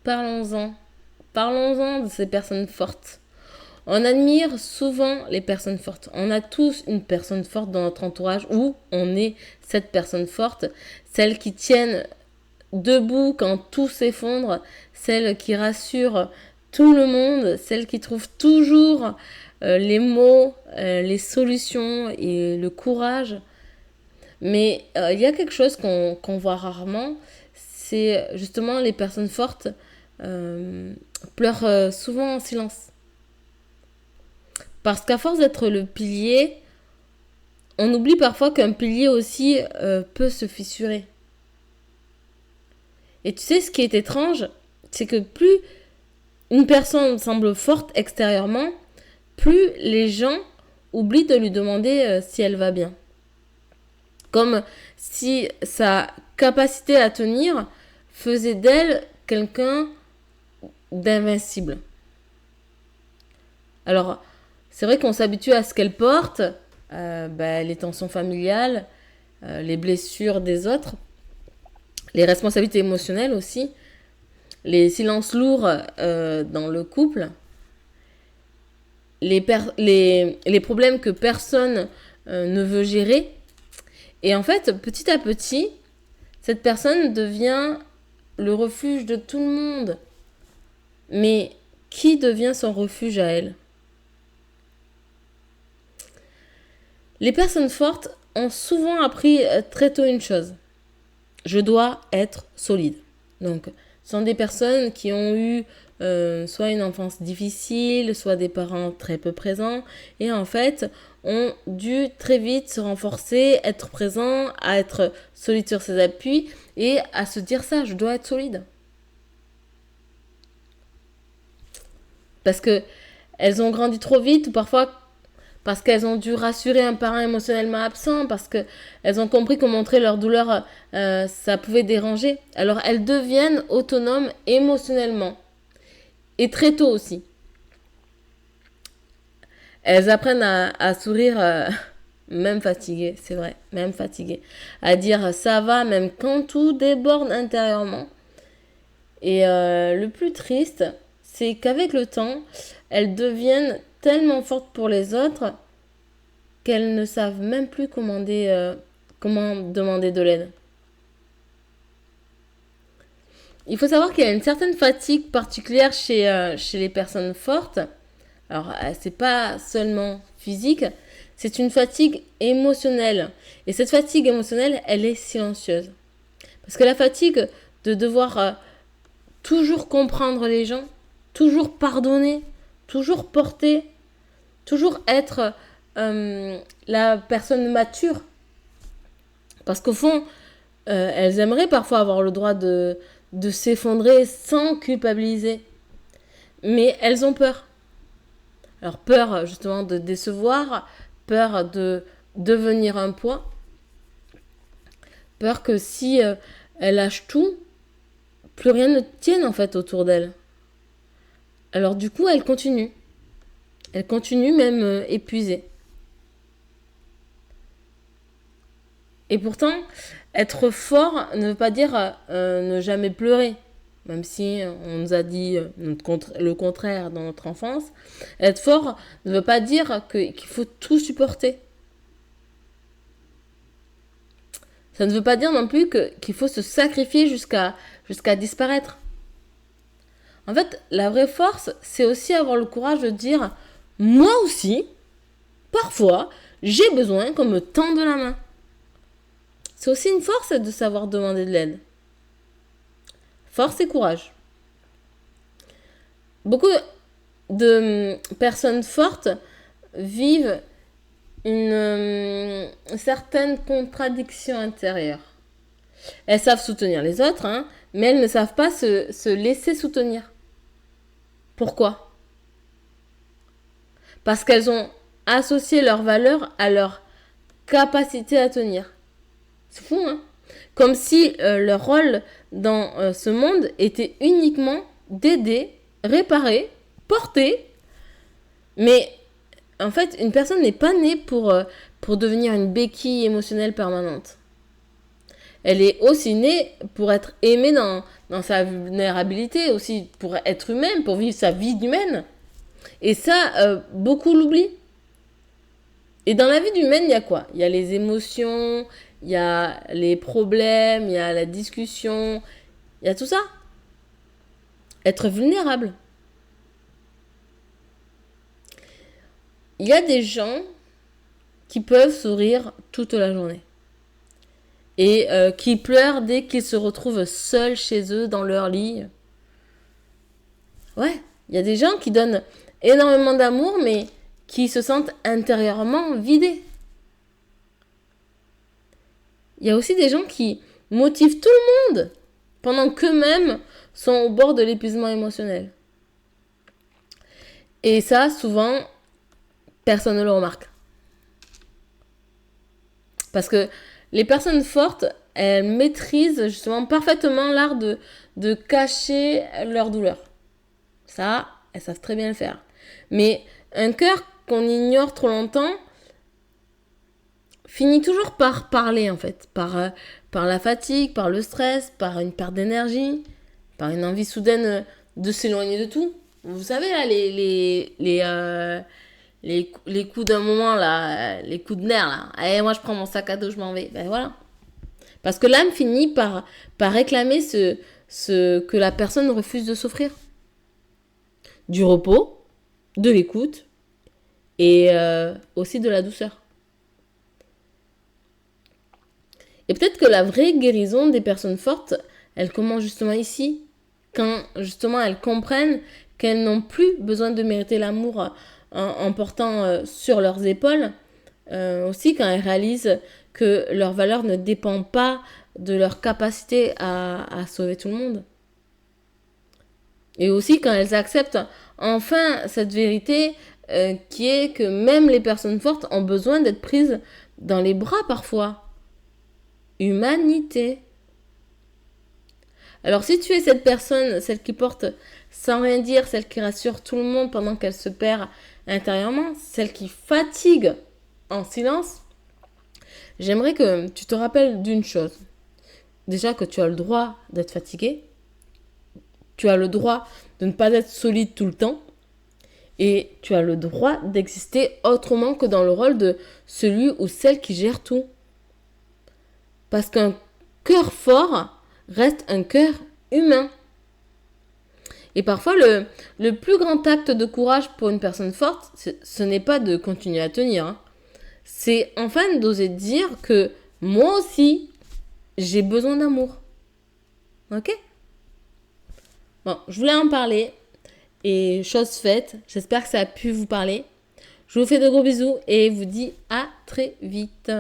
parlons-en. Parlons-en de ces personnes fortes. On admire souvent les personnes fortes. On a tous une personne forte dans notre entourage où on est cette personne forte, celle qui tienne debout quand tout s'effondre, celle qui rassure tout le monde, celle qui trouve toujours les mots, les solutions et le courage. Mais il y a quelque chose qu'on voit rarement, c'est justement les personnes fortes pleurent souvent en silence. Parce qu'à force d'être le pilier, on oublie parfois qu'un pilier aussi peut se fissurer. Et tu sais, ce qui est étrange, c'est que plus une personne semble forte extérieurement, plus les gens oublient de lui demander si elle va bien. Comme si sa capacité à tenir faisait d'elle quelqu'un d'invincible. Alors, c'est vrai qu'on s'habitue à ce qu'elle porte, les tensions familiales, les blessures des autres, les responsabilités émotionnelles aussi, les silences lourds dans le couple, les problèmes que personne ne veut gérer. Et en fait, petit à petit, cette personne devient le refuge de tout le monde. Mais qui devient son refuge à elle ? Les personnes fortes ont souvent appris très tôt une chose. Je dois être solide. Donc, ce sont des personnes qui ont eu soit une enfance difficile, soit des parents très peu présents, et en fait, ont dû très vite se renforcer, être présents, à être solide sur ses appuis, et à se dire ça, je dois être solide. Parce que elles ont grandi trop vite, ou parfois parce qu'elles ont dû rassurer un parent émotionnellement absent, parce qu'elles ont compris que montrer leur douleur, ça pouvait déranger. Alors elles deviennent autonomes émotionnellement. Et très tôt aussi. Elles apprennent à sourire, même fatiguées, c'est vrai, même fatiguées. À dire ça va, même quand tout déborde intérieurement. Et le plus triste, c'est qu'avec le temps, elles deviennent tellement fortes pour les autres qu'elles ne savent même plus comment demander de l'aide. Il faut savoir qu'il y a une certaine fatigue particulière chez les personnes fortes. Alors, c'est pas seulement physique, c'est une fatigue émotionnelle. Et cette fatigue émotionnelle, elle est silencieuse. Parce que la fatigue de devoir toujours comprendre les gens, toujours pardonner, toujours porter, toujours être la personne mature. Parce qu'au fond, elles aimeraient parfois avoir le droit de s'effondrer sans culpabiliser. Mais elles ont peur. Alors peur justement de décevoir, peur de devenir un poids, peur que si elles lâchent tout, plus rien ne tienne en fait autour d'elles. Alors du coup, elles continuent. Elles continuent même épuisées. Et pourtant, être fort ne veut pas dire ne jamais pleurer. Même si on nous a dit le contraire dans notre enfance. Être fort ne veut pas dire qu'il faut tout supporter. Ça ne veut pas dire non plus qu'il faut se sacrifier jusqu'à disparaître. En fait, la vraie force, c'est aussi avoir le courage de dire « Moi aussi, parfois, j'ai besoin qu'on me tende la main. » C'est aussi une force de savoir demander de l'aide. Force et courage. Beaucoup de personnes fortes vivent une certaine contradiction intérieure. Elles savent soutenir les autres, mais elles ne savent pas se laisser soutenir. Pourquoi ? Parce qu'elles ont associé leur valeur à leur capacité à tenir. C'est fou, Comme si leur rôle dans ce monde était uniquement d'aider, réparer, porter. Mais en fait, une personne n'est pas née pour devenir une béquille émotionnelle permanente. Elle est aussi née pour être aimée dans sa vulnérabilité, aussi pour être humaine, pour vivre sa vie d'humaine. Et ça, beaucoup l'oublient. Et dans la vie humaine, il y a quoi? Il y a les émotions, il y a les problèmes, il y a la discussion, il y a tout ça. Être vulnérable. Il y a des gens qui peuvent sourire toute la journée. Et qui pleurent dès qu'ils se retrouvent seuls chez eux, dans leur lit. Ouais, il y a des gens qui donnent énormément d'amour, mais qui se sentent intérieurement vidés. Il y a aussi des gens qui motivent tout le monde, pendant qu'eux-mêmes sont au bord de l'épuisement émotionnel. Et ça, souvent, personne ne le remarque. Parce que les personnes fortes, elles maîtrisent justement parfaitement l'art de cacher leur douleur. Ça, elles savent très bien le faire. Mais un cœur qu'on ignore trop longtemps finit toujours par parler, en fait. Par la fatigue, par le stress, par une perte d'énergie, par une envie soudaine de s'éloigner de tout. Vous savez, là, les coups d'un moment, là, les coups de nerfs, là. Allez, moi, je prends mon sac à dos, je m'en vais. Ben voilà. Parce que l'âme finit par réclamer ce que la personne refuse de s'offrir. Du repos, de l'écoute et aussi de la douceur. Et peut-être que la vraie guérison des personnes fortes, elle commence justement ici, quand justement elles comprennent qu'elles n'ont plus besoin de mériter l'amour en portant sur leurs épaules, aussi quand elles réalisent que leur valeur ne dépend pas de leur capacité à sauver tout le monde. Et aussi quand elles acceptent enfin cette vérité qui est que même les personnes fortes ont besoin d'être prises dans les bras parfois. Humanité. Alors si tu es cette personne, celle qui porte sans rien dire, celle qui rassure tout le monde pendant qu'elle se perd intérieurement, celle qui fatigue en silence, j'aimerais que tu te rappelles d'une chose. Déjà que tu as le droit d'être fatigué, tu as le droit de ne pas être solide tout le temps, et tu as le droit d'exister autrement que dans le rôle de celui ou celle qui gère tout. Parce qu'un cœur fort reste un cœur humain. Et parfois, le plus grand acte de courage pour une personne forte, ce n'est pas de continuer à tenir. Hein. C'est enfin d'oser dire que moi aussi, j'ai besoin d'amour. Ok ? Bon, je voulais en parler. Et chose faite, j'espère que ça a pu vous parler. Je vous fais de gros bisous et vous dis à très vite.